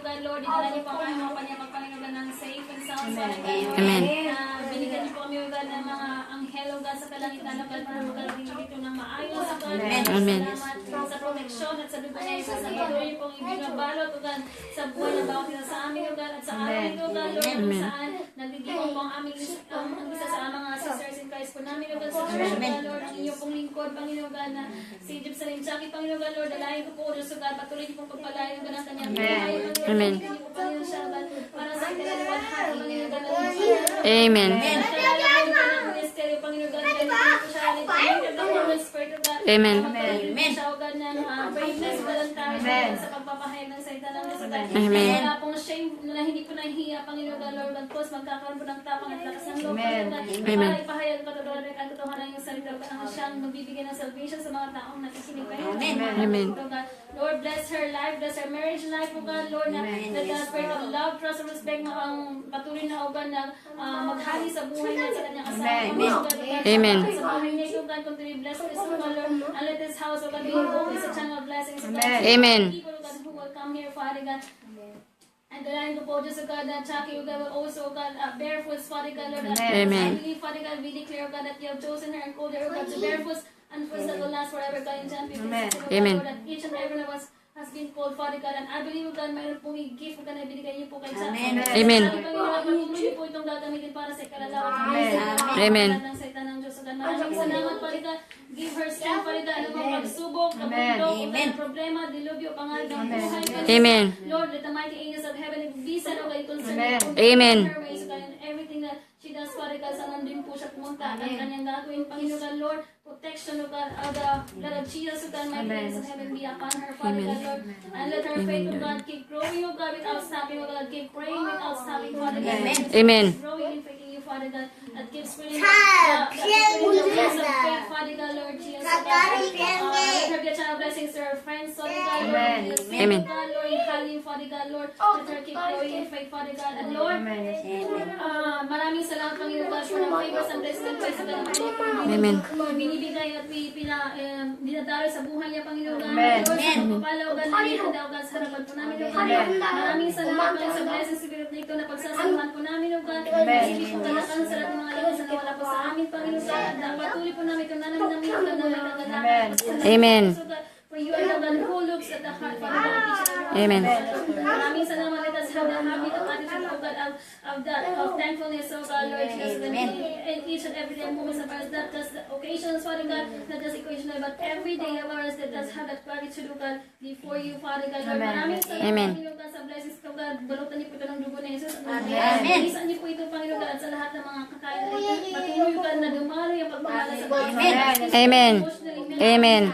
God, Lord, dinala niyo po ang aming mga panyamak, Panginoon God, ng safe and sound, Father God, Lord. Amen. Binigyan niyo po kami, O God, ng mga anghel, O God, sa kalangitan, O God, para, O God, dito ng maayos, O God. Amen. Salamat sa proteksyon at sa dugo niya, Jesus, ang patuloy niyo pong ibinabalot, O God, sa buhay ng bawat isa sa amin, O God, at sa araw ito, O God, Lord, kung saan nagdidiwang po ang aming ang isa sa mga sisters in Christ po namin, O God, sa church, O God, Lord, ang inyong pong lingkod, Panginoon God, na si Jerusalem Jackie, Panginoon God, Lord, dalayan ko po, Diyos, O God, patuloy niyo pong pagpalayan, O God, ang kanyang buhay, O God, Amen. Pagpiliin niyo po, Panginoon siya, O God, para sa ikalaliwan hati, Panginoon God, ang inyong Amen. Amen. Sa pagpapahayag ng salita ng Diyos. Amen. Wala pong shame na hindi po nahihiya, Panginoon God, Lord, bagkos magkakaroon po ng tapang at lakas ng loob, Panginoon God, Amen. para ipahayag ko ang katotohanan ng salita ko ang siyang magbibigay ng salvation sa mga taong nakikinig, Panginoon. Amen. Lord, bless her life, bless her marriage life, O God, Lord, na the spirit of love, trust, and respect na ang patuloy na, O God, na maghali sa buhay niya sa kanyang asawa. Amen. Sa buhay niya, O God, continue bless this, O God, Lord, and let this house, O God, be always a channel of blessings, O God. Amen. People, O God, who will come here, Father God. And the line ko po, Diyos, O God, that Jackie, O God, will also, O God, bear fruits, Father God, Lord. Amen. I believe, Father God, we declare, O God, that you have chosen her and called her, O God, to bear fruits and fruits that will last forever, God, in John 15, Amen. Lord, that each and every one of us has been called, Father God, and I believe, O God, mayroon pong i-gift, O God, na ibinigay niyo po kay Jackie. Amen. Sabi, Panginoon, patuloy niyo po itong gagamitin para sa ikalalawa. Amen. Ng salita ng Diyos, O God. Maraming salamat, Father God. Give her strength, Father God, ang mga pagsubok, ang bundok, O God, ang problema, dilubyo, pangalan ng buhay, God. Amen. Lord, let the mighty angels of heaven be sent, O God, concerning Amen. her ways, O God, and everything that she does, Father God, saan nandun po siya pumunta, at ang kanyang gagawin, Panginoon God, Lord, protection, O God, of the blood of Jesus, O God, mighty angels of heaven be upon her, Father God, Lord, and let her faith, O God, keep growing, O God, without stopping, O God, keep praying without stopping, Father God, Amen. keep growing in faith in you, Father God, and keep spreading the voice of faith, Father God, Lord Jesus, O God, let her be a channel of blessings to her friends, Father God, Lord, Amen. God, Lord, in Halim, Father God, Lord, let her keep growing in faith, Father God, and Lord, maraming salamat, Panginoon God, for the favors and blessings and praise, O God, Amen. binibigay at dinadalo sa buhay niya, Panginoon God. Lord, sa pagpapala, O God, na ihanda, O God, sa harapan po namin, O God. Maraming salamat, Panginoon, sa blessing spirit na ito na pagsasamahan po namin, O God. Hindi po kalakan sa lahat ng mga lakas na nawala po sa amin, Panginoon God. At patuloy po namin itong nanang namin, O God, na may kagalakan. Amen. For you are the God who looks at the heart, Father God, of each and every one. Amen. Maraming salamat. Let us have the habit of attitude, O God, of thankfulness, O God, Lord Jesus. In each and every day moments of ours, not just the occasions, Father God, not just occasionally, but every day of ours, let us have that gratitude, O God, before you, Father God. Lord, maraming salamat, Amen. Panginoon God, sa blessings, O God. Balutan niyo po ito ng dugo ni Jesus. Amen. Isan niyo po ito, Panginoon God, at sa lahat ng mga kakain na ito. Patuloy, O God, na dumalo yung pagpapala sa mga Amen. Amen.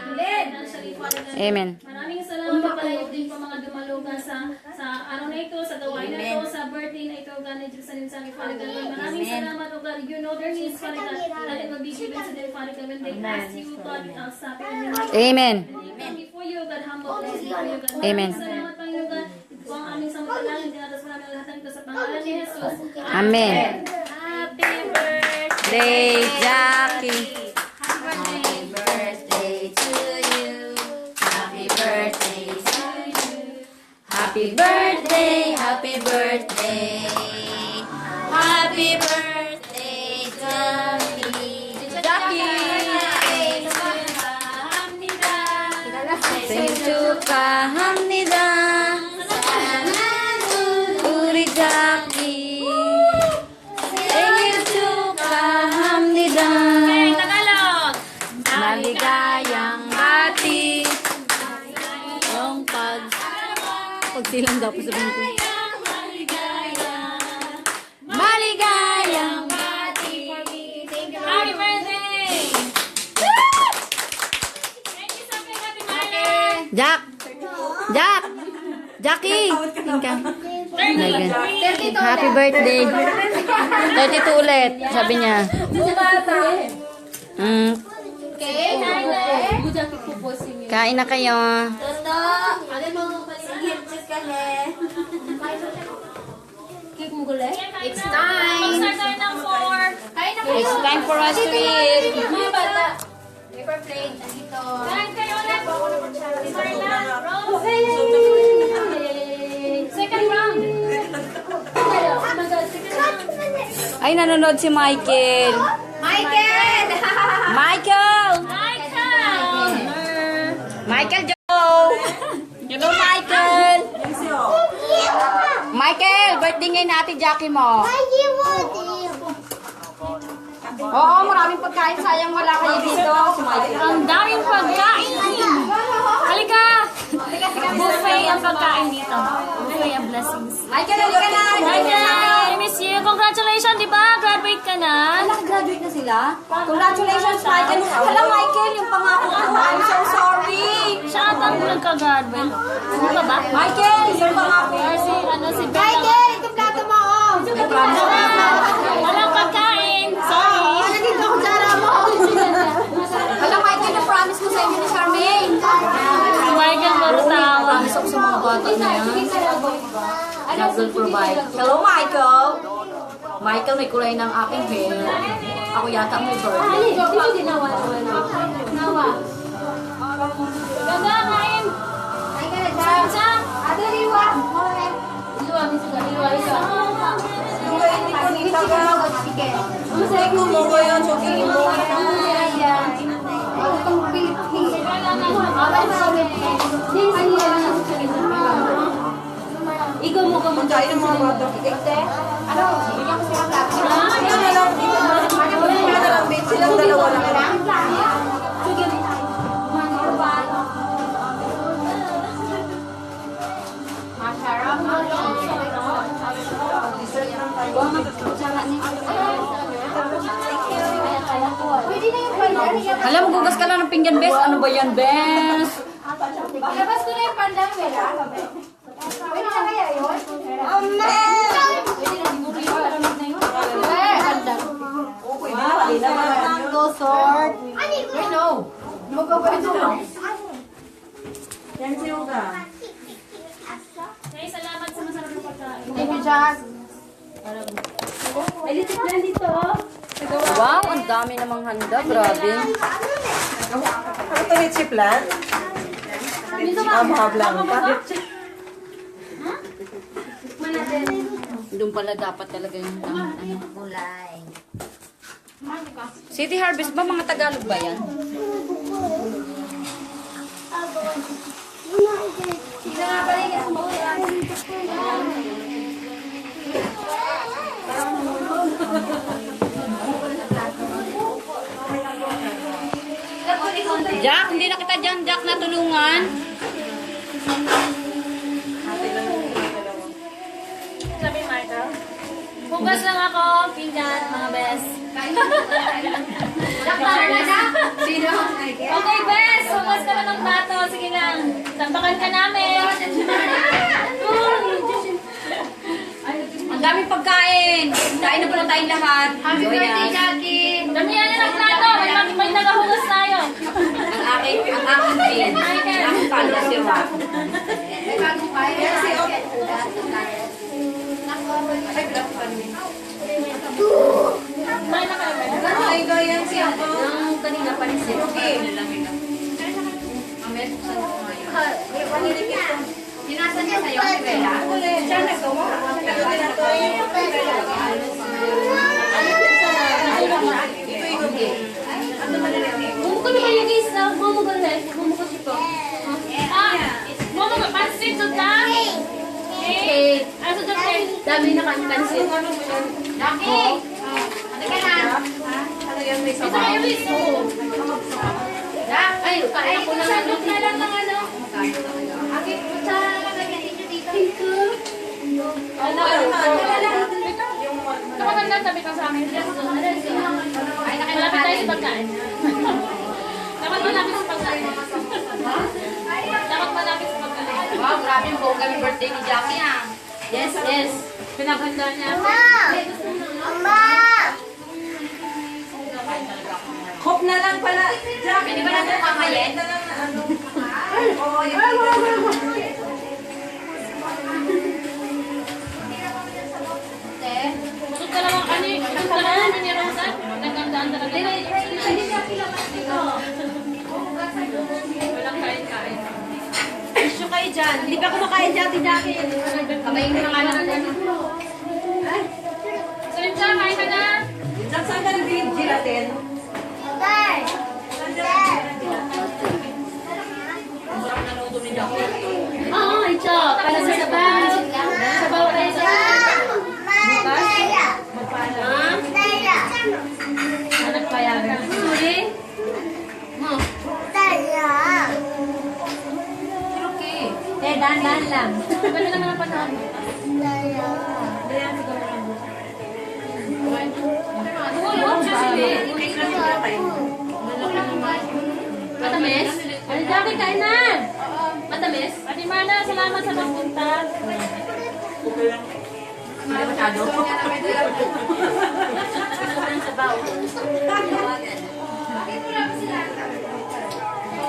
Amen. Maraming salamat pala din po mga dumalogan sa araw na ito, sa gawain na ito, sa birthday na ito, God, ni Jerusalem sa Father God. Maraming salamat, O God. You know their needs, Father God. That it will be given to them, Father God, when they ask you, God, without stopping. Amen. Come before you, God, humble before you, God. Amen. Maraming salamat, Panginoon God. Ito ang aming samantalangin. Tinatas mo namin lahat ng ito sa pangalan ni Jesus. Amen. Happy birthday, Day, Jackie. Happy birthday to you. Happy birthday to you. Happy birthday, happy birthday. Happy birthday, Jackie. Hamnida. Uri Jackie. Hamnida. Maligayang bati. Ang pagsilang daw po sa bingko. Maligayang bati. Happy birthday! Thank you so much, Ate Marla. Jackie! Happy birthday. 32 ulit, sabi niya. Kain na kayo. It's time! It's time for us to eat. Paper plate, dito. Kain kayo ulit. Marla, Rose. Second Ay, nanonood si Michael. Michael! Michael! Michael! Michael Joe! Hello, Michael! Michael, birthday ngayon ni Ate Jackie mo. Oo, maraming pagkain. Sayang wala kayo dito. Si Michael. Ang daming pagkain! Halika! Buffet ang pagkain dito. Buffet ang blessings. Michael, halika na! Michael, I miss you. Congratulations, di ba? Graduate ka na. Graduate na sila? Congratulations, Michael. Hala, Michael, yung pangako ko. I'm so sorry. Siya ata ang nagka-graduate. Ano ba ba? Michael, yung pangako ko. Or si Bella. Michael, ito plato mo, oh! Walang pagkain. Sorry. Nandito ako tsara mo! Hala, Michael, yung promise mo sa inyo ni Charmaine. Si Michael Marutawa. Promise ako sa mga bata na yan. God will provide. Hello, Michael. Michael, may kulay ng aking hair. Ako yata may birthday. Ganda, kain. Sam. Ate, liwa! Ikaw mo ka muna. Ano? Bigyan ko sila plato. Silang dalawa lang. Pwede na yung pandan. Hala, magugas ka lang ng pinggan, Bes. Ano ba yan, Bes? Labas ko na yung pandan, Vera. Pwede na kaya yun? Mango sword. Wait, no. Magpapalito mo. Yan siya ka. Hey, salamat sa masarap na pagkain. Thank you, Jack. Ay, dito plan dito. Wow, ang dami namang handa. Grabe. Ano ito ni Chiplan? Mga blanca. Doon pala dapat talaga yung kulay. City Harvest ba? Mga Tagalog ba yan? Jack, hindi na kita dyan, Jack, natulungan. Sabi Michael. Hugas lang ako, pinggan, mga best. Sino? Okay, best. Hugas ka na ng plato. Sige lang. Tambakan ka namin. Ang daming pagkain. Kain na pala tayong lahat. Happy Joy birthday, na. Jackie! Damihan na ng plato. May nagahugas tayo. Ang aking din. Ang aking kalo si Rock. May bagong bayan. May nakalagay. Ay, ganyan siya ko. Ang kanina pa rin siya. Dinasan niya sa'yo, si Bella? Siya nagawa. Bumuko na kayo guys. Bumuko na. Bumuko siya po. Bumuko. Pansit. Suta. Okay. Aso dyan kayo. Dami na kang pansit. Jackie! Ano ka na? Ito kayo guys. Ay, kain ako na lang. Na lang ng ano. Aki, sa lagyan ninyo dito. Ano? Kapaganda, sabi ka sa amin. Ay, Malapit tayo sa pagkain. Dapat malapit sa pagkain. Dapat malapit sa pagkain. Wow, grabe yung buong kami birthday ni Jackie ah. Yes, yes. Pinaghanda niya. Hope na lang pala. Jack, Pwede ba natin kamayin? na lang na ano. Oo, yung Busog ka lang ang kanin. Busog ka lang ang ni Rosa. Nagandaan talaga. Walang kain-kain. issue kayo dyan. Hindi pa kumakain dati, Jackie. Kamay mo na nga lang. So, yung kain ka na. Saan ka nag-gelatin? Ang sarap na luto ni Jaco. Oo, ito. Para sa sabaw. Sabaw tayo sa nagpayagan. Sorry? Okay. Dahan-dahan lang. Pwede naman ang panahon. Matamis? Ano dami kain na? Matamis? Ate Marna, salamat sa pagpunta. Hindi masyado.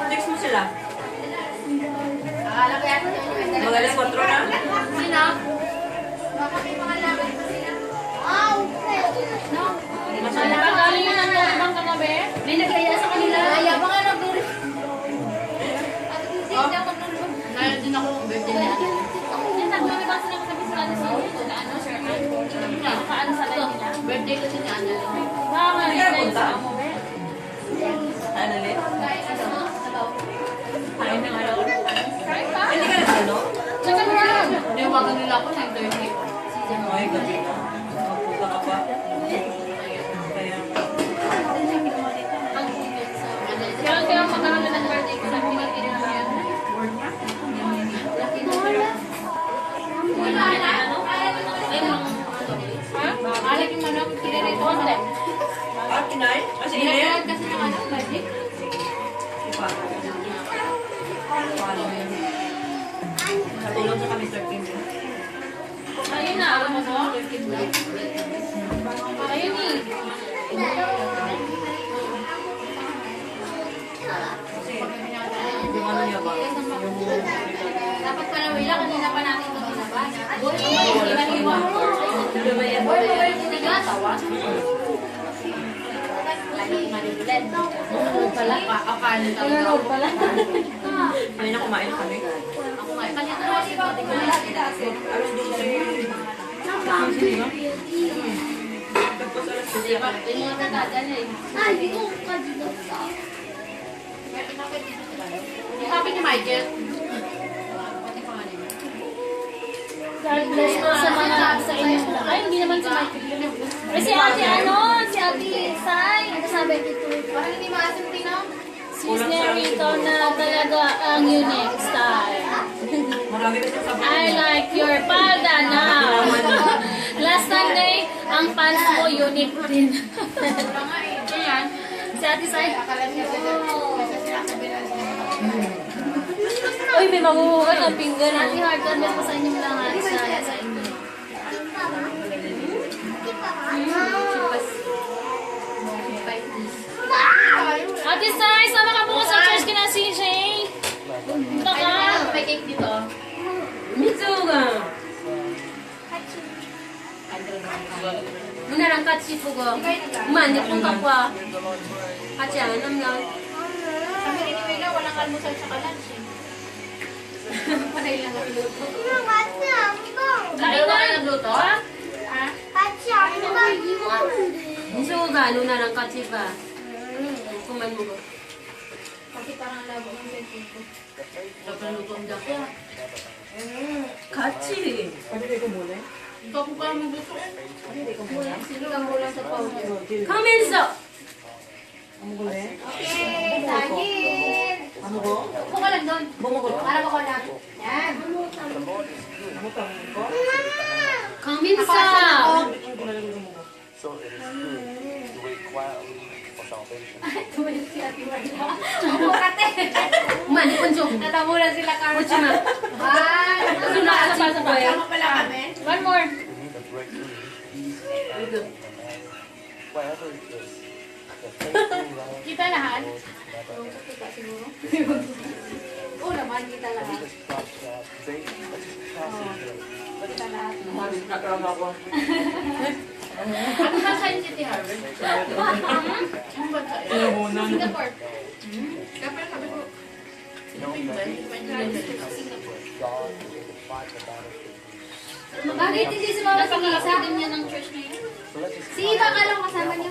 Text mo sila. Mga alas 4 na. Sino? Pagaling yun ang ibang kagabi? May naglaya sa kanila. Kaya ba nga nag-uri? Ngayon din ako ng birthday na. Yung tatlo ba sila kasabi sa ano sa ano, Sherman? Kaano sa live nila? Birthday kasi ni Ana. Baka nga rin kayo sa amo, be. Ano ulit? Kain na nga. Kain pa? Hindi ka nag-ano? Second round. Niwagan nila ako 9:30. Ay, gabi na. Maputa ka pa. Kaya. Kaya magkaroon na ng birthday ko sa pinag-ina na yan. Alak yung manok, kinirito ko na. Ah, kinay? Kasi Kinirito ini? kasi ng ano, birthday. Ipa. Natulog sa kami 13. Ayun na, alam mo to? Ayun eh. Kasi, yung ano niya ba? Dapat pala wala, kanina pa natin ito nilabas. Ay, na kumain kami. Alas 12. Tapos alas 12. Sabi ni Michael. God bless po sa mga sa inyo. Ay, hindi naman si Michael. Ay, si ate ano? Si ate Sai. Ano sabi dito? Parang hindi maasim tinaw. Sis Nerito na talaga ang unique style. Marami kasi sa I like your palda now. Last Sunday, ang pants mo unique din. Ayan. Si ate Sai. Uy, may maguhugan ang pinggan. Ate Heart, God bless po sa inyong lahat. Sa inyo. Ate Sai, sama ka po sa church kina CJ. Punta ka. May cake dito. Mitsuga. Muna lang katsi po ko. Mani kung kapwa. Katsi anam lang. Sabi ni Wela, walang almusal sa lunch eh. Panay lang ang luto. Kain na. Nagluto? Mitsuga, muna lang katsi pa. Kuman mo ko. Kasi parang labo ng sentence ko. Kachi. Pwede ko muna. Ikaw po parang magluto eh. Sino lang ulang sa powder? Kamenso! Ano ko eh? Okay, saging. Ano ko? Upo ka lang doon. Bumukot. Para ko lang. Yan. Ano ka? Kamenso! So it is good to wait quietly for salvation. Tumulong si Ate Marla. Upo ka te. Mani kunjo. Natamulan sila Carla. Kuchima. Ay, Suna katsi po eh. Tama pala kami. One more. You need a breakthrough. Whatever it is, the faithful love Kita lahat? never ends. Kita siguro. Oo naman, kita lahat. Just trust God. Faith, let's just trust in Him. Kita lahat. Nakaram ako. Ano ba sa City Harvard? Ang bansa eh. Ilahunan. Singapore. Kaya pala sabi ko, Know that God will fight the battle for you. bakit hindi sumama sa Napakalakas misa? din yan ng church ngayon. So let's just Si Iba ka lang kasama niya.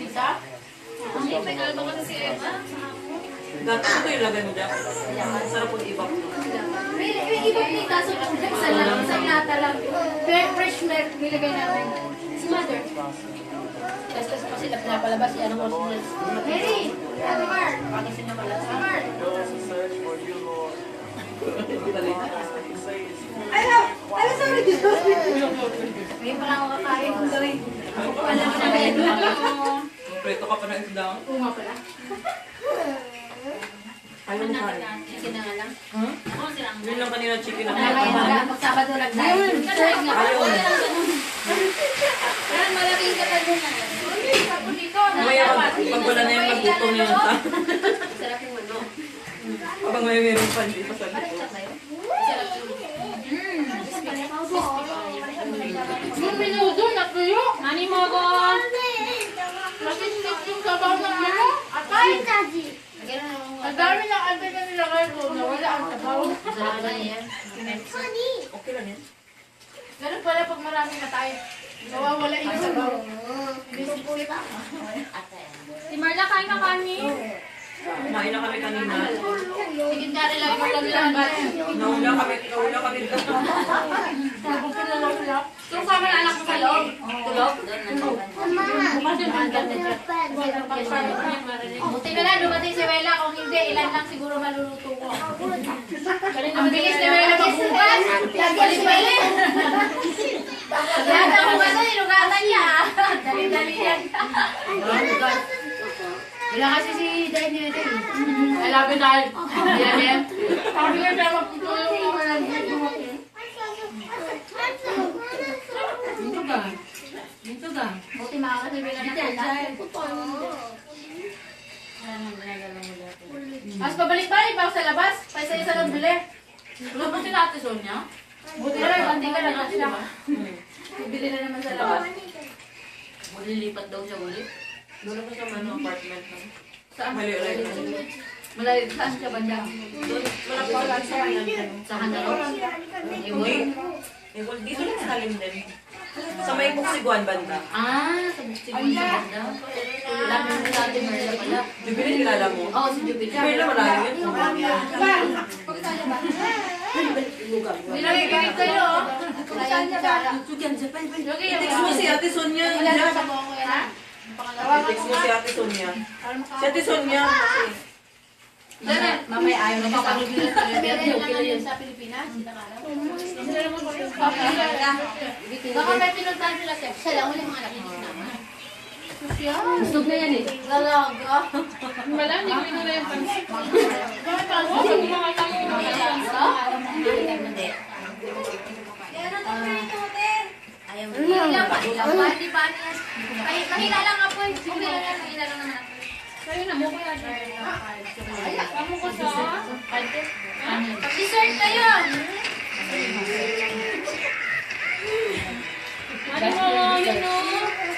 Lisa? Ay, may kalbo kasi si Emma. Dati ko yung lagay mo dyan. Sarap po iba. May iba din kaso isa lang, isang lata lang. Fresh milk nilagay namin. Si Mother. Kasi kasi napalabas si ano ko. Mary! Mar! Kasi na pala. Mar! There was a search for you, Lord. Ngayon pa lang ako kakain. Sorry. Alam mo na ba yun? Preto ka pa ng isda. Oo nga pala. Ayaw mo kain. Sige na nga lang. Ako silang. Yun lang kanina chicken na Kaya na, magsabado lang tayo. Ayaw mo. Parang malaking katawan na. Sapo dito. Mamaya pag wala na yung nagutom niya ta. Sarap yung ano. Habang may meron pa, hindi pa sabi ko. Sarap yung yung minuto na tuyo. Nani mo ko? Masisip yung sabaw ng ano. Atay. Ang dami ng atay na nilagay ko. Nawala ang sabaw. Okay lang yan. Ganun pala pag maraming atay. Nawawala yung sabaw. Si Marla, kain ka kami? Kumain na kami kanina. Sige na rin lang yung lambat. Nauna kami. Nabukin na lang sila. Kung sama na anak mo sa loob. Tulog. Bukas yung hanggang na dyan. Buti na lang, dumating si Wela. Kung hindi, ilan lang siguro maluluto ko. Ang bilis ni Wela magbukas. Lagi si Wela. Lahat ang bukas na inugatan niya. Dali-dali yan. Wala kasi si Daniel din. I love you, Dad. Yan yan. Sabi ko siya magtutulong yung mga nag-dumating. Dito ka. Dito ka. Buti makakatibila na pala. Mas pabalik-balik pa ako sa labas. Paisa-isa lang bili. Lumabas si Ate Sonia. Buti na lang, hindi ka lang siya. Bibili na naman sa labas. Malilipat daw siya ulit. Doon ako sa ano, apartment. Saan? Mali-ulit. Malayo, saan siya banda? Doon, malapit sa kanan. Sa Handaro? Hindi. Dito lang sa talim din. Sa may buksiguan banda. Ah, sa Bustigon sa banda. Wala mo sa atin Marla pala. Jubilin, kilala mo. Oo, si Jupiter. Jubilin na malayo yun. Nilagay kayo, oh. Saan niya ba? I-text mo si Ate Sonia. Wala na sa buong ko yan, ha? I-text mo si Ate Sonia. Si Ate Sonia. Mamaya ayaw na kapag Meron lang yun sa Pilipinas. Baka may pinuntahan sila siya. Siya lang, walang mga nakinig naman. Gusto na yan eh. Lalaga. Wala, hindi ko inula yung pansit. Ayaw mo. Ilang pa, di ba? Kahila lang ako eh. Okay lang yan, kahila lang naman ako. Sa'yo na mo kaya. Kamu ko sa? Pag-dessert kayo! Ano mo, Mino?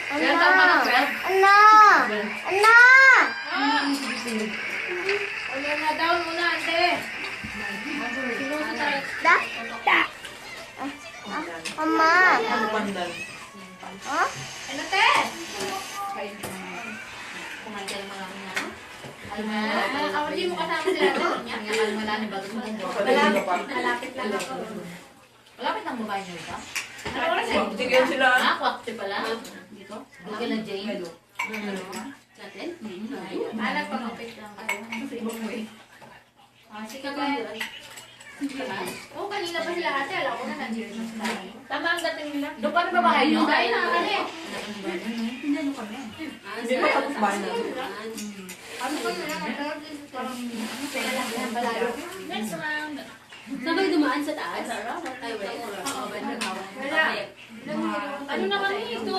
Kaya tama na, Fred. Wala na down muna, ate. Ano pandan? Ano, te? Kumanda ng mga ano. Ako di mo kasama sila. Ang wala ni bago mo. Malapit lang ako. Malapit ng babae niyo ito? Ano oras eh? Tigyan sila. Ah, kwakte pala. Dito? Google na Jane. Natin? Anak, pag-upit lang kayo. Sige ba yun? Oo, kanina pa sila ate. Alam ko na nandiyan na sila. Tama ang dating nila. Doon pa rin babae niyo? Dahil na kami. Hindi pa tapos ba na? Ano ko nila? Pera lang yan balalo. Next round. Saan kayo dumaan sa taas? Ay, wait. Oo, Wala. Ano na kami ito?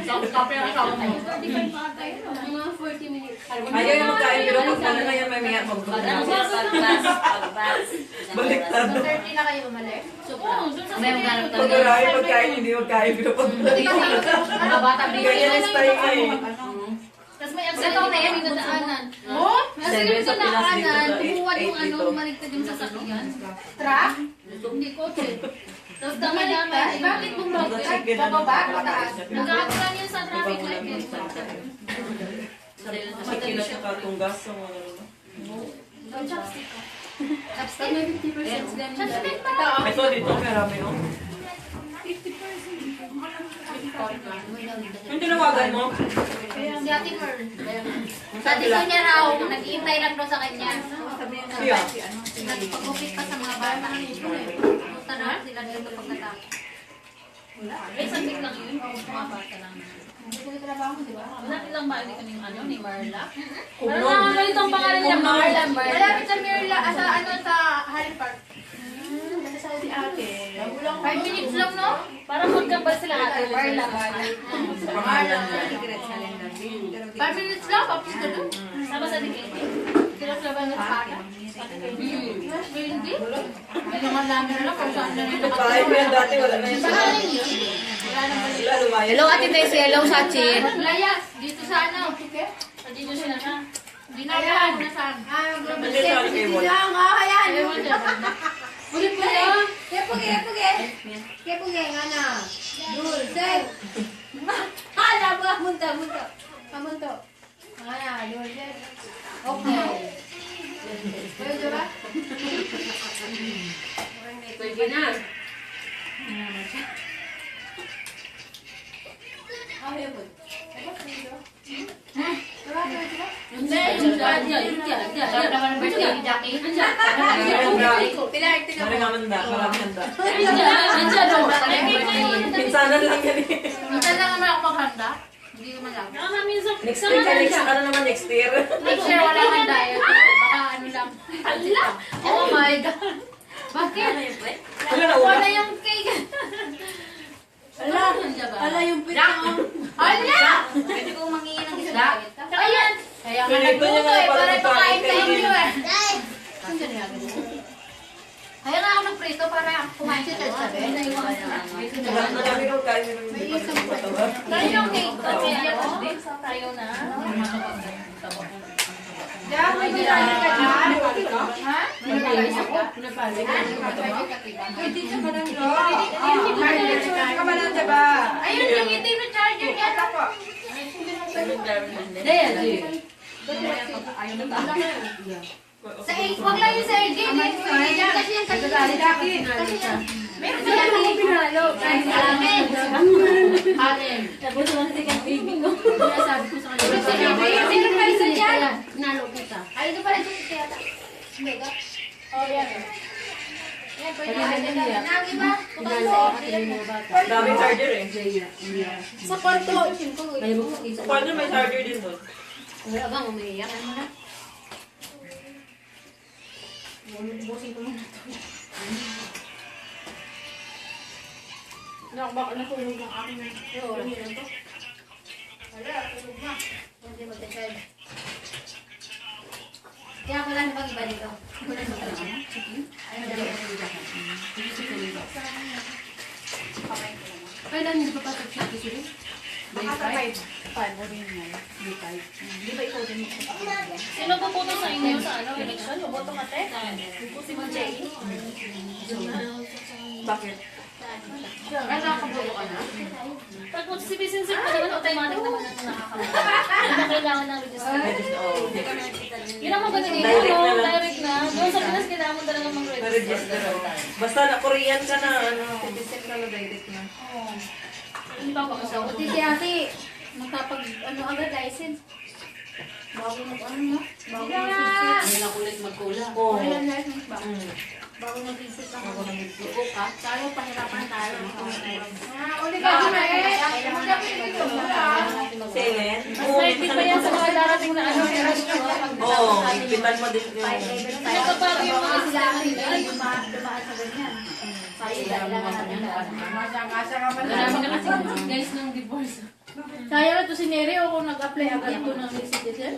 Stop yung asawa mo. Mga 40 minutes. Ayaw yung magkain, pero pag ano na yan, may mga magbubukas. Baliktad. 30 na kayo umalis. May maghanap tayo. Pag marami magkain, hindi magkain, pero pag Mga bata, ganyan ang style ka eh. Tapos may accident na yan, yung dadaanan. Oh? Kasi Seven yung sa Pinas dadaanan, dito, kumuha yung eight ano, dito. maligtad yung sasakyan. Truck? Hindi kotse. Tapos Bumalik ka? dami-dami. Bakit bumalik ka? Bababa? Pataas? Nagkakaroon yun sa traffic light eh. Chicken at saka tunggas sa mga ano. Ang chopstick ko. Chopstick may 50% ganun. Chopstick pa! Ito dito, marami no? Yung tinawagan mo? Si Ate Merl. Sabi ko niya raw, nag-iintay lang daw sa kanya. Siya. Nagpagupit pa sa mga bata. Punta na sila dito pagkatapos. Eh, saglit lang yun. Mga bata lang. Wala nilang ba ni ano, ni Marla? Parang nakakalit ang pangalan niya, Marla. Malapit sa Merla, sa Harry Park. Si Ate. 5 minutes lang, no? Parang magkabal sila ate, Marla. Pangalan niya. 5 minutes lang, tapos ka doon. Sama sa dikit. Kinaklaban ng pake. Hindi. May naman namin lang kung saan na nila. Bahay mo yan dati, wala na yun. Saan yun? Wala naman. Sila lumayan. Hello, Ate Tess. Hello, Sachin. Layas, dito sa ano? Sa dito sila na. Hindi na yan. Nasaan? Nandiyan sa kay Wal. Ewan siya. Ulit po yan. Kepuge nga na. Dul, set. Hala, munta. Pamunto. Nga na, dul, set. Okay. Pwede ba? Pwede na. Ah, yun po. Hindi, yung Sarap naman ang birthday ni Jackie. Mari nga manda, marami handa. Andiyan o. Pinsanan lang yan eh. Minsan lang naman ako maghanda. Hindi ko man lang. Next week ka, next year. Next year wala kang diet. Baka ano lang. Hala! Oh my God! Bakit? Wala na Wala una. yung cake. Hala, hala yung pita. Hala! Pwede kong mangingi ng isang Da? gamit ka? Ayan! Kaya nga Pinito niya nagluto nga eh. para Para ipakain sa ipakain. inyo eh. Dai! Kaya nga ako nagprito para kumain sa sabi. Marami kang kain nila yung hindi pa patawa. Tayo yung cake. Tayo na. May ginagawa ka dyan? Ha? Ayun, yung itim na charger niya. Sa wag lang yung sa AJ. Kasi yung sa meron sa akin. Alin. Tapos lang si kang baby ko. Sabi ko sa kanya. Meron pa isa dyan. Nalo kita. Ay, ito pala dyan siya. Mega. Oh, yan. Yan, pwede yan. Nagi ba? Daming charger eh. Sa kwarto. Sa kwarto may charger din doon. Wala bang umiiyak? Ano na? Natulog ng aking Wala, tulog na. Hindi magdasal. Kaya ko lang pag iba dito. Ano dalawa na dito? Kailan hindi pa pasok siya kasi rin? Sino puputo sa inyo sa ano, election? Boto ka, te? Si Jay. Bakit? Kaya nakabulo ka na? Pag si Vincent pa naman, automatic naman na nakakamuha. Hindi kailangan ng register. Oh. Yun ang maganda dito, Direct na no? lang. Direct na. Doon sa Pinas, kailangan mo talaga mag-register. Na-register ako. Basta na Korean ka na, ano. Hindi pa ako sa Buti si ate, nakapag, ano agad, license. Bago mag-ano no? Bago mag-visit. Hindi na kulit magkula. Oo. Walang license ba? Mm. Bago mag-visit lang. Luko ka? Tayo, pahirapan tayo. Uli ka na eh. Magkapit dito. Selen? Mas likely pa yan sa mga darating na ano, election. Oo, ipitan mo din yung... Nagkabago yung mga Sila ang hindi, dumaan sa ganyan. Tayo, kailangan natin. Wala naman na kasi guys ng divorce. Kaya na to si Neri o kung nag-apply agad ko ng citizen.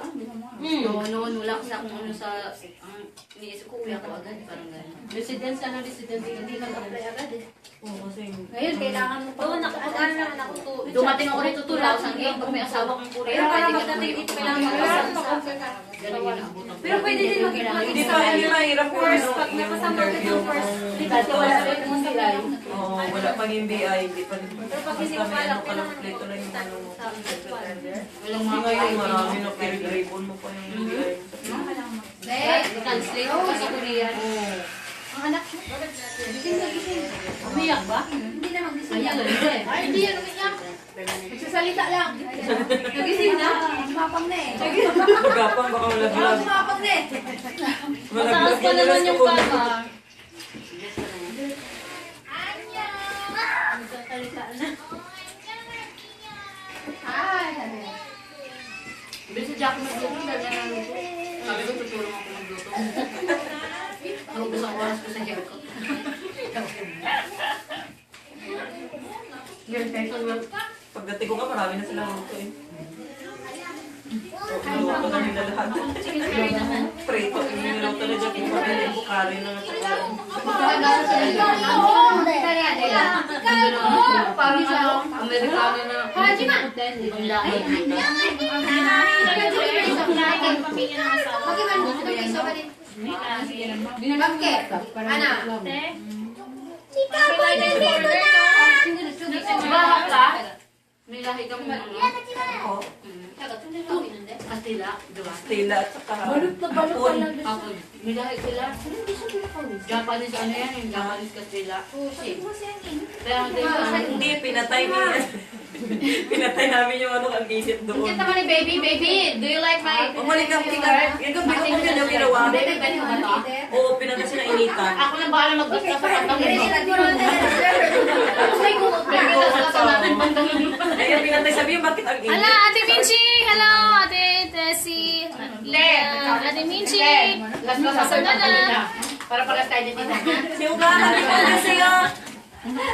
Noon, wala kasi akong ano sa... Ang iniisip ko, uwi ako agad. Parang gano'n. Residence ka na residence, hindi nag-apply agad eh. Oo, kasi Ngayon, kailangan mo pa. Oo, nakapag-ano naman ako to. Dumating ako rito 2,000 pag may asawa kong Korea. Pwede ka dumating dito, kailangan mag-asal. Ganun yun ang abutan ko. Pero pwede din hindi pa, hindi mahirap po pag napasama ka interview. ng first. Dati wala pa yung CI. Oo, wala pang yung BI, hindi pa rin. Pero pag hindi Basta mo may alam, ano ka lang, kompleto lang yung ano mo. Walang Hindi mga ngayon, marami na pinag-grade mo pa yung BI. Translate ko sa Korean. Ang anak mo. Umiyak ba? Hindi naman gising. Ayan, hindi. Ay, hindi yan umiyak. Nagsasalita lang. Nagising na? Sumapang na eh. Magapang, baka malaglag. Sumapang na eh. Mataas pa naman yung papa. Nagsasalita na. Ay, sabi niya. Bilis si Jackie magluto, dahil niya naluto. Sabi ko, tutulong ako magluto. Ako isang oras ko sa haircut. Pagdating ko ka, marami na silang luto eh. So, luto na nila lahat. Prito, yung niluto na dyan. Yung pabili ko, curry na Parang ano, Amerikano na. Ang laki. Bahak ka? May lahi kang ano? Kastila, di ba? Tila at saka Balot na balot hapon. lang. Ako, may lahi sila. Japanese ano yan, yung Japanese Kastila. Kaya Hindi, pinatay niya. Pinatay namin yung ano, ang init doon. Kita naman ni baby, baby, do you like my... Bumalik ang tika. Yung gabi ko yun yung ginawa. Baby, pwede mo ba to? Oo, pinatay siya na initan. Ako nang bahala magbasta sa pantangin mo. May kumot na sa natin pantangin mo. Ayun, pinatay. Sabi yung bakit ang init? Hala, Ate Minchi! Hello, Ate Tessie! Ate Minchi! Las-las sa pantangin na. Para pala tayo dito. Siugahan ko kasi ah.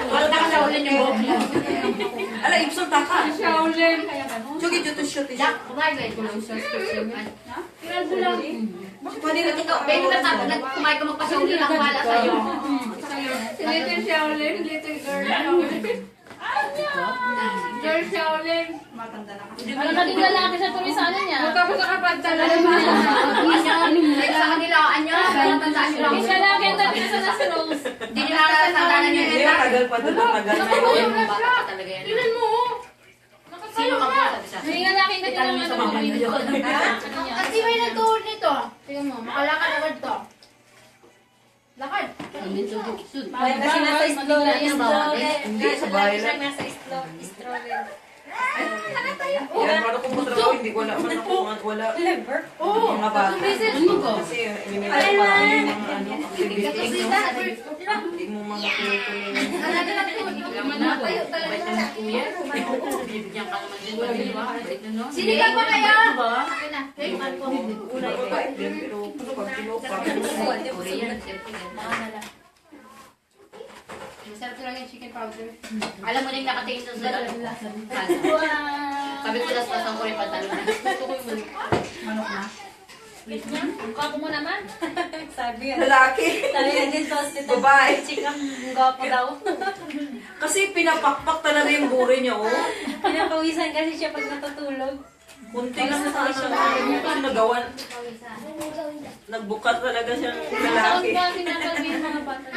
Wala ka sa ulin yung buhok mo. Ala, ipsul taka. Sugi dito shoot. Jack, kumain na ito lang sa subscription. Pwede na ito. Baby, kumain ka magpasauli lang wala sa'yo. Little Shaolin, little girl. Girl Shaolin. Matanda na kasi. Ano naging lalaki siya tuloy sa ano niya? Magkapos sa kapantala na Kaya sa kanila, anyo, tandaan nyo lang. Hindi siya laki ang tabi sa nasunong. Hindi nyo nakakatandaan nyo Hindi, yan. tagal pa doon. Tagal na yun. Bata pa talaga yan. Tingnan mo. Sino ka po sabi sa Hindi lalaki ang tabi Tanong ng mo sa ano mama video. nyo. Ano niya? Kasi may nagtuhod nito. Tingnan mo, makalakad agad to. Lakad. Ay, kasi nasa Hindi, sa bahay lang. nasa stroller. Yan, paano kung matrabaho, hindi ko alam ako wala. Oo. Mga bata. Message mo ko. Kasi, inimila ko pa yung mga ano, activity. Hindi mo mga tuloy-tuloy. Tayo talaga. Bibigyan ka naman din ba, di ba? Sinigang pa kaya? Ba? Mababait din, pero pag kinopar. Korean, siyempre yan. Masarap talaga yung chicken powder. Alam mo na yung nakatingin sa sila. Sabi ko, las-lasan ko rin pantalon. Gusto ko yung manok na. Ako mo naman. Lalaki. Babae. Gwapo daw. Kasi pinapakpak talaga yung buri niya, oh. Pinapawisan kasi siya pag natutulog. Kunti lang sa siya. Kasi nagawan. Nagbukat talaga siyang Taon lalaki. ba pinapalbi yung mga bata?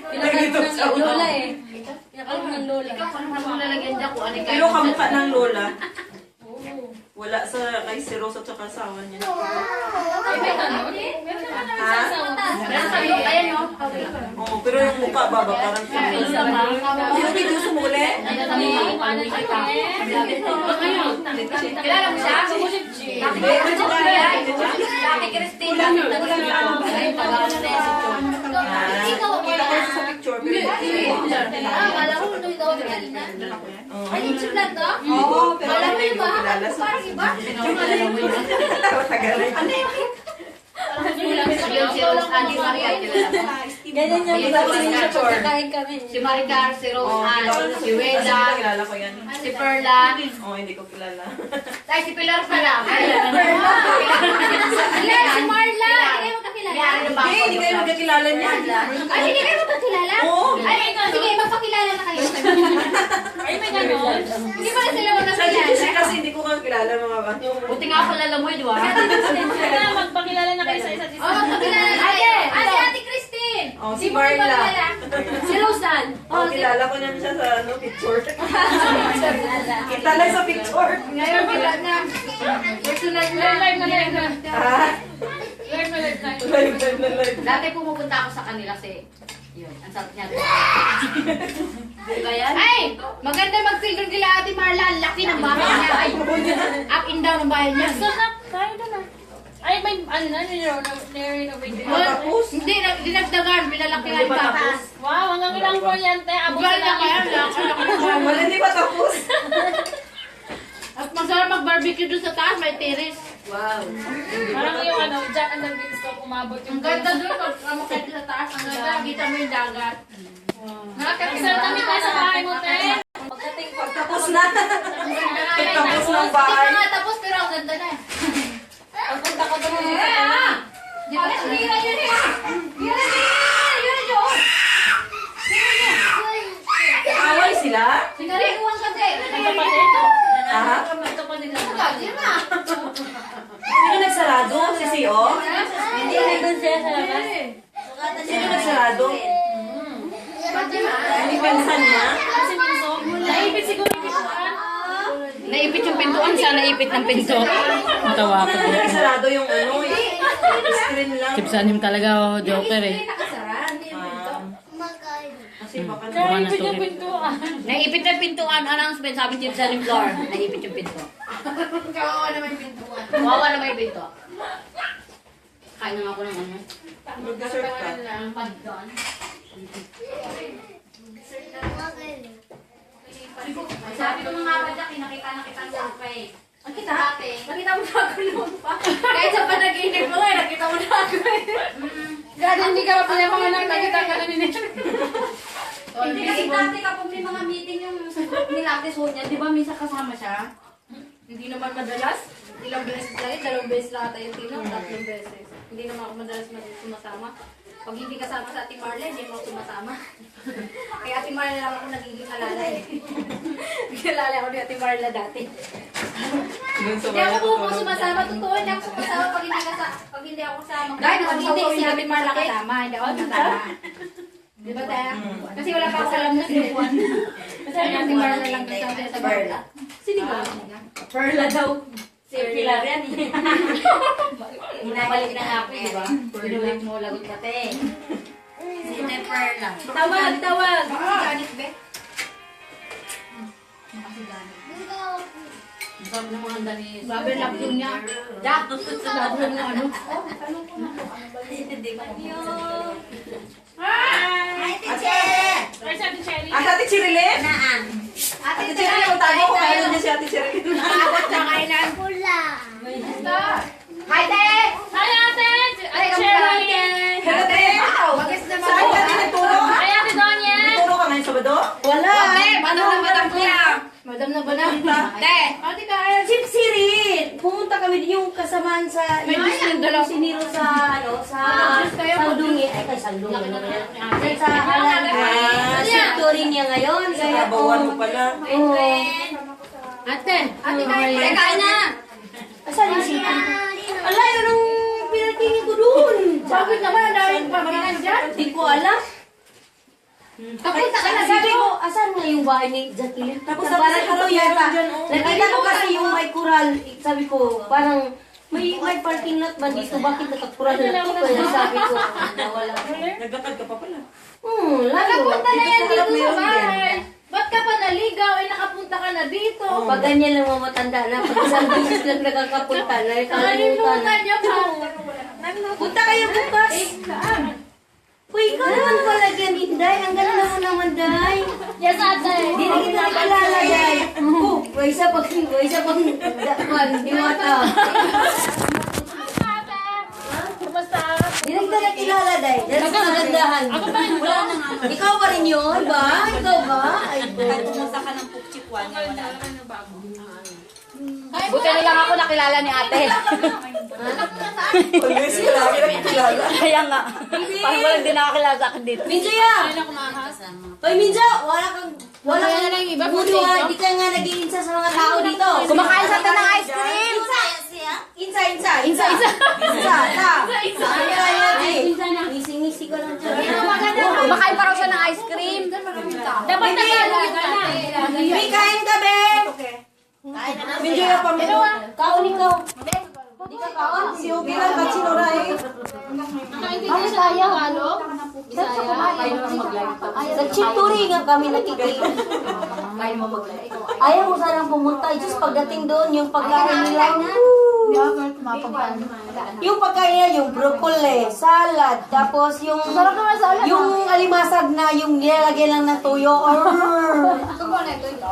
Nagito sa ulo. Lola eh. Pinakalbo ng lola. Ano mo lalagyan dyan kung ano yung Pero kamukha ng lola. Wala sa kay si Rose at saka asawa niya. Ay, may tanong? Meron naman namin sa asawa. Pero sabi ko, ayan no? Oo, pero yung mukha baba parang siya. Sino video sumuli? Kilala mo siya? Dati Christine. Kita ko sa picture. Akala ko ito ikaw na kanina. Ay, YouTube lang to? Oo, pero Wala mo hindi yung ko ba? kilala sa Parang iba? Tagal. Yun si Rose Andy Maria. Kilala mo? Ganyan yung Yung tapos sa yung picture. pagkakain kami. Si Maricar, si Oh, Roseanne, kilala si Wela, kilala ko yan. si Perla, Oh, hindi ko kilala. ay si Pilar pala. Ilan, si Marla. Hindi kayo magkakilala. Hindi, hindi kayo magkakilala niyan. Ay, hindi kayo magkakilala? Oo. Ay, sige, magpakilala na kayo. Ay, may ganon. Hindi pala sila Kasi hindi ko kakilala mga ka. Buti nga ako lalamoy, di ba? Kaya magpakilala na kayo sa isa't isa. Oo, magpakilala na kayo. Ate Christine. Oh, si Di mo kayo Marla. magkakilala. Si Roseanne. Oh, kilala ko niyan siya sa picture. Kita lang sa picture. Ngayon, wala na. Personal na. Live na live na. Ah, Live na live na. live. Dati pumupunta ako sa kanila kasi, yun, ang sarap niya. Diba yan? Ay, maganda mag-feel doon kila Ate Marla. Ang laki ng bahay niya. Ay, up and down ang bahay niya. So, tayo na na. Ay, may ano na, nirenovate. Tapos? Hindi, dinagdagan. Pinalakihan Hindi pa pa. tapos. Wow, hanggang ilang floor yan, te? Abot sa Buwan na kaya. namin. Wala, hindi pa tapos. At masarap mag-barbecue doon sa taas. May terrace. Wow. Parang yung ano, Jack and the Beanstalk, umabot yung... Ang ganda doon. Pag umakit sa taas. Ang ganda. Kita mo yung dagat. Sir, kami tayo sa bahay mo, te. Tapos na. Tapos ng bahay. Hindi pa nga tapos pero ang ganda na. Pagpunta ko doon. Di ba? Yun yun. Away sila? Sinariwan kasi. Kapatid. Ah? Kapatid na. Hindi na. Sino nagsarado? Si CEO? Hindi na doon siya sa labas. Sino nagsarado? Hindi pinsan niya? Kasi minso, naipit siguro yung pintuan. Naipit yung pintuan, siya naipit ng pinto. Tawa ko. Hindi nagsarado yung ano, yung screen lang. Tipsanim talaga, oh, joker eh. Nakasara. Hindi yung pinto. Kasi baka Naipit yung pintuan. Naipit ng pintuan, announcement, sabi ni Tipsanim floor. Naipit yung pinto. Kawawa naman yung pintuan. Wawa na may pinto. Kain na nga ako ng ano. mag-dessert ka. Ang pagdon. Sabi ko mga badyak, nakita na kita sa kay. Nakita mo na ako noon pa. Kahit sa panaginip mo nga, nakita mo na ako eh. Gado, hindi ka pa pala mga nakita ka na ni Hindi kasi dati kapag may mga meeting yung sa group ni Ate Sonia, di ba minsan kasama siya? Hindi naman madalas. Ilang beses lang eh. 2 beses lang ata yung tinaw. 3 beses. Hindi naman ako madalas sumasama. Pag hindi kasama sa Ate Marla, hindi mo ako sumasama. Kaya Ate Marla lang ako nagiging alala eh. Naging ako ni Ate Marla dati. Hindi ako po sumasama. Totoo, hindi ako sumasama pag hindi ako kasama. Dahil Pag hindi si Ate Marla kasama, hindi ako kasama. Di ba tayo? Kasi wala pa ako alam na sinupuan. Kasi ang Ate Marla lang kasama sa Marla. Sino ba? Perla daw. Si Pilar yan eh. Inabalik na nga ako, di ba? Pinulit mo, lagot ka te. Si Tepper lang. Tawag, tawag. Ganit be? Ang sarap ng mga handa ni... Grabe lang yung niya. Jack! Grabe yung ano. Hindi ko Ay, sabi Cherry. Ah, Ate Chirilyn? Ate Ate Chirilyn, magtago ko kayo niya si Ate Chirilyn. Nakakot sa kainan. Hi, Te! Hi, ate! Ay, Ate kamusta? Cherry! Hello, Te! Magis naman Saan ka din nagturo? Hi, ate Donya! Nagturo ka ngayon Sabado? Wala. Madam na madam ko yan. Madam na madam. Te! Ate ka, Chip Sirit. Pumunta kami din yung kasamaan sa... May yung gusto yung dalawa. siniro sa, ano, sa... kayo, Sandungi. Ay, kay Sandungi. Dahil sa halang... Sa sectory niya ngayon. Kaya, Sabawan mo pala. Ate! Ate ka, kain na! Asan yung sita? Ala, yun ang pinatingin ko doon. Bakit naman ang daming pagkakan dyan? Hindi ko alam. Kapunta ka na Sabi dito. ko, asan nga yung bahay ni Jacqueline? Tapos Parang sabi sa ito harap yata. meron dyan, oh. Nakita ko kasi yung may kural. Sabi ko, parang may parking lot ba dito? Bakit nakakural na ito? Kaya sabi ko, nawala. Naglakad ka pa pala. Layo. Nakapunta na yan Sa dito harap sa meron bahay. Ba't ka pa naligaw? Ay, nakapunta ka na dito. Pag ganyan lang mga matanda na, pag isang bisis lang nakakapunta na, nakalimutan Nalimutan na. niyo pa. Punta kayo bukas. Uy, ikaw naman pala dyan, Inday. Ang ganda mo naman, Day. Yes, ate. Di na kita nakilala, Day. Way isa pang dakwan, diwata. Kumusta? Di na kita nakilala, Day. Yan sa kagandahan. Wala na nga. Ikaw pa rin yun ba? Ikaw ba? Ay, Kahit pumunta ka ng Pukchikwan, wala. Buti na lang ako nakilala ni ate. Always ka lagi nakikilala. Kaya nga. Parang walang din nakakilala sa akin dito. Minja ya! Hoy, Minja! Wala kang na yung iba, budo ha. Hindi ka nga nag-iinsa sa mga tao dito. Kumakain sa ng ice cream. Insa. Ngisi-ngisi ko lang dyan. Kumakain pa raw siya ng ice cream. Dapat nag-alala ka na. May kain ka, be! Medyo yung pamilya. Kaon ikaw. Hindi ka kaon. Si Ubi lang, ba't sinura eh? Ano tayo? Halo? Sa Chituri nga kami nakikita. Ayaw mo sanang pumunta. Just pagdating doon, yung pagkain nila. Yung pagkain nila, yung broccoli, salad, tapos yung alimasag na yung nilalagyan lang ng tuyo.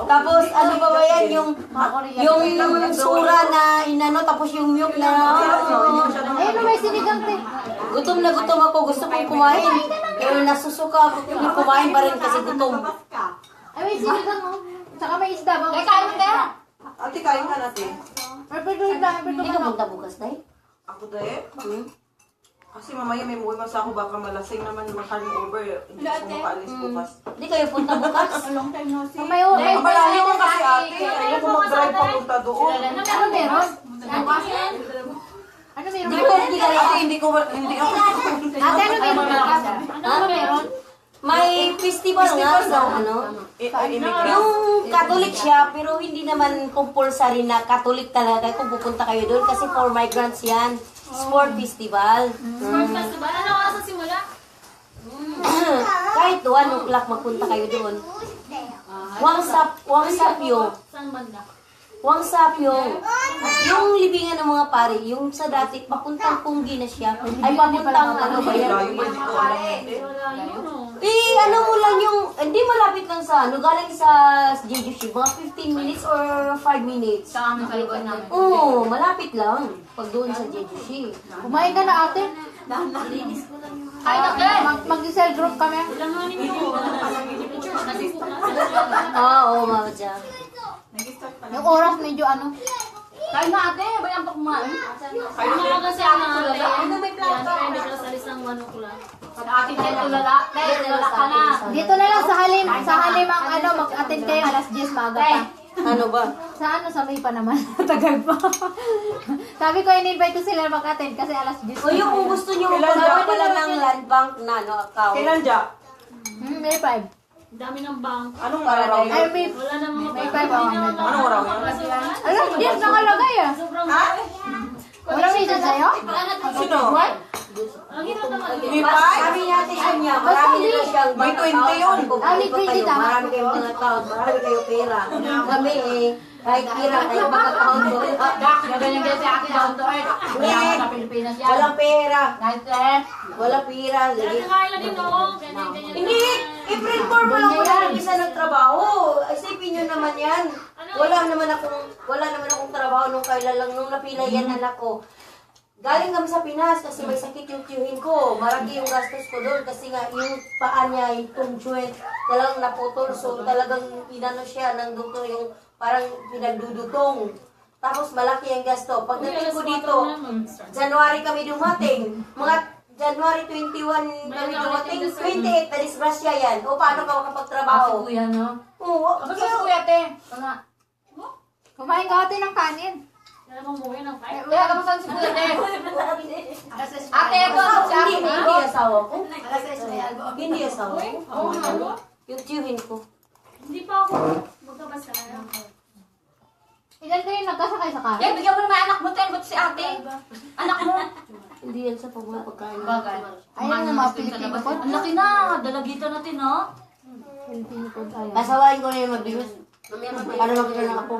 Tapos ano ba ba yan, yung sura na inano, tapos yung milk na. Ayun, may sinigang te. Gutom na gutom ako, gusto kong kumain. Pero nasusuka ako kung kumain pa rin kasi gutom. Ay, may sinigang oh. Tsaka may isda ba? Kaya kain mo te. Ate, kain ka natin. Hindi ka punta bukas, Day? Ako dahil? Kasi mamaya may muwi mas ako, baka malasing naman makaling over. Hindi ko makaalis bukas. Hindi kayo punta bukas? May okay. Malayo ko kasi ate. Ayaw ko mag-drive papunta doon. Ano meron? Ano meron? Hindi ako. Ate, ano meron? Ano meron? May festival nga sa ano. Yung Catholic siya, pero hindi naman compulsory na Catholic talaga kung pupunta kayo doon kasi for migrants yan. Sport festival. Sport festival. Ano oras ang simula? Kahit 1 o'clock magpunta kayo doon. Wangsapyo. Saan banda? Wangsapyo. Yung libingan ng mga pare, yung sa dati, papuntang Punggi na siya. Ay, papuntang ano ba yan? Layo ba hindi ko alam ate? Wala yun oh. Ano mo lang yung, hindi malapit lang sa ano, galing sa Jeju, mga 15 minutes or 5 minutes. Sa amin sa lugar namin. Oo, malapit lang. Pag doon sa Jeju. Kumain ka na ate. Ay, ate! Mag-cell group kami. Langanin mo. Kasi Oo, Mama Jam. Yung oras medyo ano. Kain na ate, bayan pa kumain. Mga kasi ang ate. Ano may plato? Hindi ka salis ng 1 o'clock. Pag ating te, tulala ka na. Dito na lang sa Halim. Sa Halim ang ano, mag-attend kayo alas 10 maaga pa. Ano ba? Sa ano, sa May pa naman. Tagal pa. Sabi ko, in-invite ko sila mag-attend kasi alas 10. O yung kung gusto nyo magpagawa pala ng land bank na ano, account. Kailan dyan? May 5. Dami ng bank. Anong araw Ay, yun? may... Wala na mga May 5 ako. Anong araw yun? Alas 10 nakalagay ah. Sobrang Ha? Wala reason sa'yo? Sino? Ang hirap naman. May Sabi natin sa niya, marami na siyang May bank 20 account. yun. Sabi ko, Ah, may "Ikot 20 kayo, tama." marami kayong mga account, marami kayong pera. Kami eh, kahit pera, kahit bank account ko. Ganyan din si ate down to earth. Wala ka sa Pilipinas yan. Walang pera. Kahit eh. Walang pera. Lagi. Nakakaila din ako. Ganyan. Hindi! April 4 pa lang wala nang isa nagtrabaho. Isipin nyo naman yan. Wala naman akong trabaho nung kailan lang nung napila yan anak ko. Galing kami sa Pinas kasi may sakit yung tiyuhin ko. Marami yung gastos ko doon kasi nga yung paa niya, yung tongue joint, talagang naputol. So talagang inano siya ng doktor yung parang pinagdudutong. Tapos malaki ang gasto. Pagdating ko dito, January kami dumating. Mga January 21 kami dumating. 28 na disgrasya yan. O paano ka makapagtrabaho? Kuya, no? Oo. Kapag sa kuya, te. Tama. Kumain ka ate ng kanin. Alam mo buhay ng fight. Kaya kamusta si kuya, te? Ate, ito. Si ate. Hindi asawa ko. Hindi asawa ko. Oo nga. Yung tiyuhin ko. Hindi pa ako. Magkabas ka na lang. Ilan kayo nagkasakay sa Eh, kanin? bigyan mo naman anak mo, te. Ba't si ate? Anak mo. Hindi yan sa pagkain. Bagay. Ayun yung mga Pilipino po. Ang laki na. Dalagitan natin, no? Pilipino po tayo. Pasawain ko na yung magbibis. Para makita lang ako.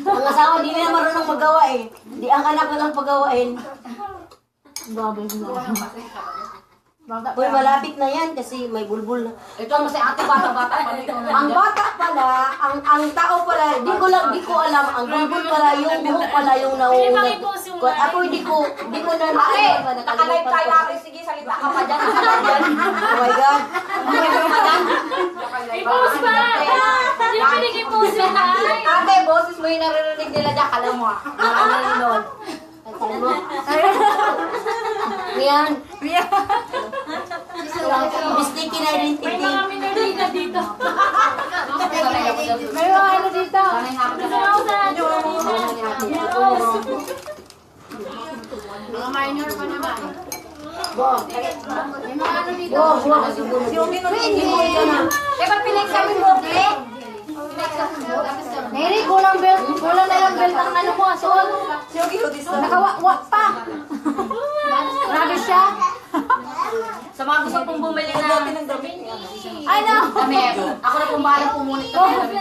Ang asawa, di na marunong magawa eh. Di ang anak na lang pagawain. Bagay mo. Uy, malapit na yan kasi may bulbul na. Ito kasi ate, bata-bata pa rin. Ang bata pala, ang tao pala, di ko alam, ang bulbul pala, yung buhok pala yung Pwede nauuna. pang i-post yung Ako hindi ko na Nakalive tayo natin. Sige, salita ka pa dyan. Oh my God. I-post pa! Yung pinag-i-post yung live. Ate, boses mo yung naririnig nila dyan. Kala mo ah. Nanonood. Yan. Mistaken May identity. mga minordina dito. May mga ano dito. Gusto mo sa minordina? Yes. Mga minor pa naman. May mga ano dito. Yung minordina mo ito na. Eh, pag pinag-sabi mo, eh? Neri, kulang na lang belt ang ano mo, suot. Nakawak pa. Grabe siya. Sa mga gusto pong bumili na. Ay, no. Kami, ako na pong bahala pumunit na kami.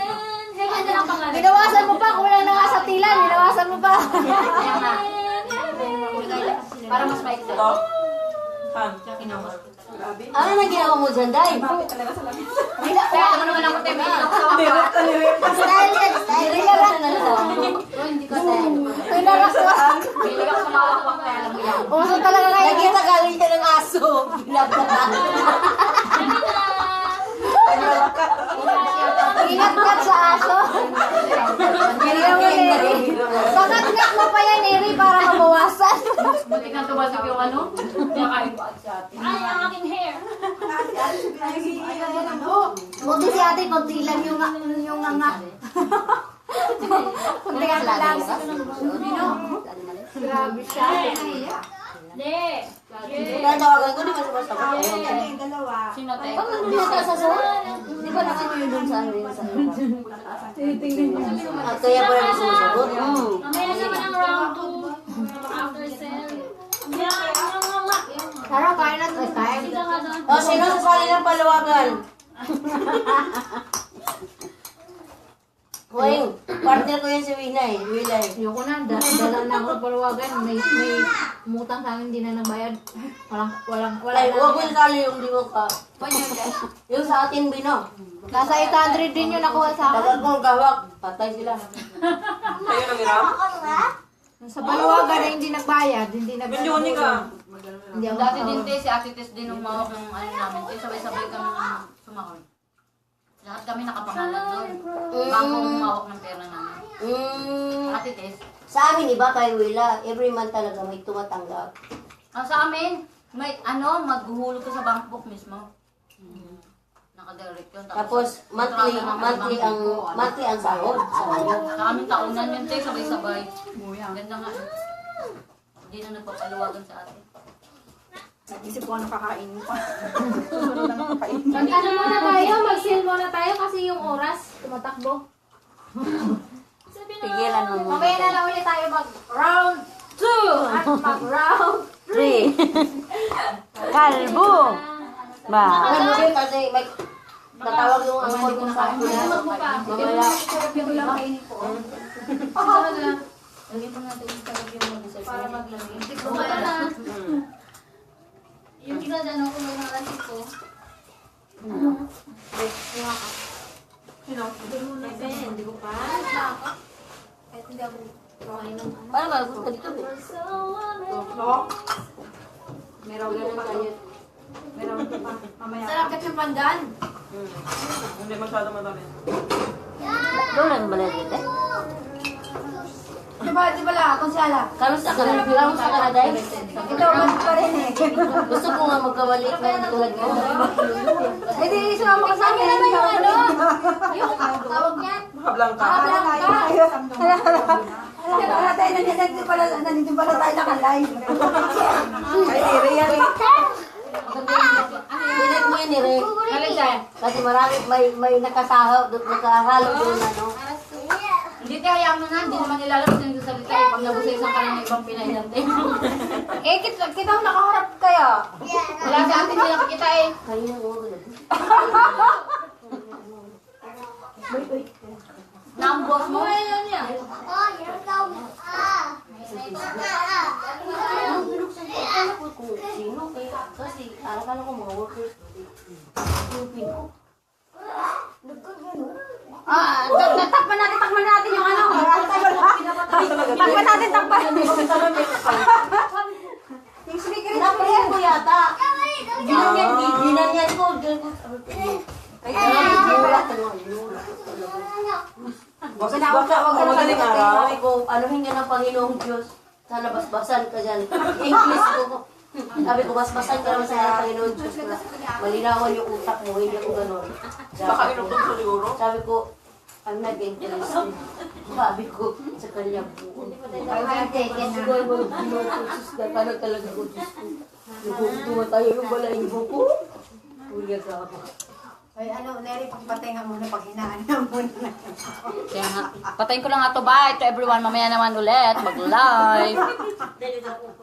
Ganda ng pangalan. Binawasan mo pa, kulang na nga sa tilan. Binawasan mo pa. Kaya nga, para mas maikli. Ito? Han. Ano na ginawa mo dyan, Day? Kaya ako naman ako tayo, may Style yan, style. Relax na lang. hindi ko tayo. Pinaraswan. Bilig ako sa mawak-wak kaya alam mo yan. Uso talaga kayo. Nakita galing ka ng aso. Binabahan. Ingat-ngat sa aso. Ginawa mo, Neri. Bakat-ngat mo pa yan, Neri, para mabawasan. Buti nga tumasok yung ano, nakain pa si ate. Ay, ang aking hair. Buti si ate, konti lang yung nga. Konti lang lang. Grabe siya. Hindi. Tatawagan ko naman sa masama. Sino tayo? Pag nandun ka sa soul, di ba nakita yun dun sa ano yun sa At kaya pa namin sumusagot. Mamaya naman ang round 2. After sale. Tara, kain na to. Kain. Sila ka doon. O, sino sasali ng palawagan? Hoy, partner ko yan si Winay. Wilay. Ayoko na, dala na ako ng palawagan. May umutang sa akin, hindi na nabayad. Walang Ay, huwag mo na. sali yung di mo ka. Yung sa atin, Bino. Nasa 800 din yun nakuha sa akin. Dapat mong gawak. Patay sila. Kayo na miram? Sa palawagan na hindi nagbayad, hindi nagbayad. Milyoni ka. Hindi ako Dati din nakawag. te, si ate Tess din umawak ng ano namin. Te, sabay-sabay kami sumakol. Lahat kami nakapangalan doon. Bangko umawak ng pera namin. Ate Tess. Sa amin, iba kay Willa. Every month talaga may tumatanggap. Sa amin, may maghuhulog ka sa bank book mismo. Nakadirect yun. Tapos, monthly ang sahod. Sa amin taunan yun te, sabay-sabay. Ganda nga. Hindi na nagpapaluwagan sa atin. Nag-isip ko ano kakain pa. Mag-ano muna tayo, mag-sale muna tayo kasi yung oras tumatakbo. Pigilan mo muna. Mamaya na lang ulit tayo mag-round 2 at mag-round 3. Kalbo! Ba? Kasi may tatawag yung angkol ko sa akin. Mamaya. Lagyan mo natin yung sarap yung mag-isip. para maglagay. Yung isa dyan ako yung nakalasip ko. Hindi ko pa. Kahit hindi ako kain ng ano. Paano ba? Gusto dito. Meron pa kayo. Meron pa. Mamaya. Sarap ka ng pandan. Hindi masyado madami. Doon lang balay dito. Di ba la? Konsyala. Kamusta ka na? Kamusta ka na, Day? Ito, mas pa rin eh. Gusto ko nga magkabalik na tulad mo. Eh di, sumama ka sa akin. Ano yung ano? Yung tawag niyan? Hablang ka. Nandito pala tayo naka-live. Ay, real. Pilit mo yun, Rick. Kasi marami, may nakasahalo doon, ano. Hindi tayo hayaan mo na, hindi naman nilalabas yung salita. Pag nabusay ka ng ibang Pinay dati. Eh, kita nakaharap kaya. Wala sa atin nila kita eh. Kayo na, huwag na. Na ang boss mo. Kung sino, kasi akala ko mga workers. Yung pin ko. Takpan natin yung ano. talaga. Takpan natin, takpan. Yung speaker napayan ko yata. Ginanyan ko. Ay, ginulat ano. Baka madaling araw. Sabi ko, anuhin ka ng Panginoong Diyos. Sana basbasan ka dyan. English ko. Sabi ko, basbasan ka naman sa Panginoong Diyos. Malinawan yung utak mo, hindi ako gano'n. Baka inutong sa siguro. Sabi ko, I'm not English. Sabi ko sa kanya buo. Siguro mo, binukusis ka. Paano talaga ko, Diyos ko. Nagkukutuwa tayo yung balahibo ko. Kuya ka ako. Ay, ano, Neri, pagpatay nga muna, paghinaan nga muna. Kaya nga, patayin ko lang nga to. Bye to everyone. Mamaya naman ulit. Mag-live.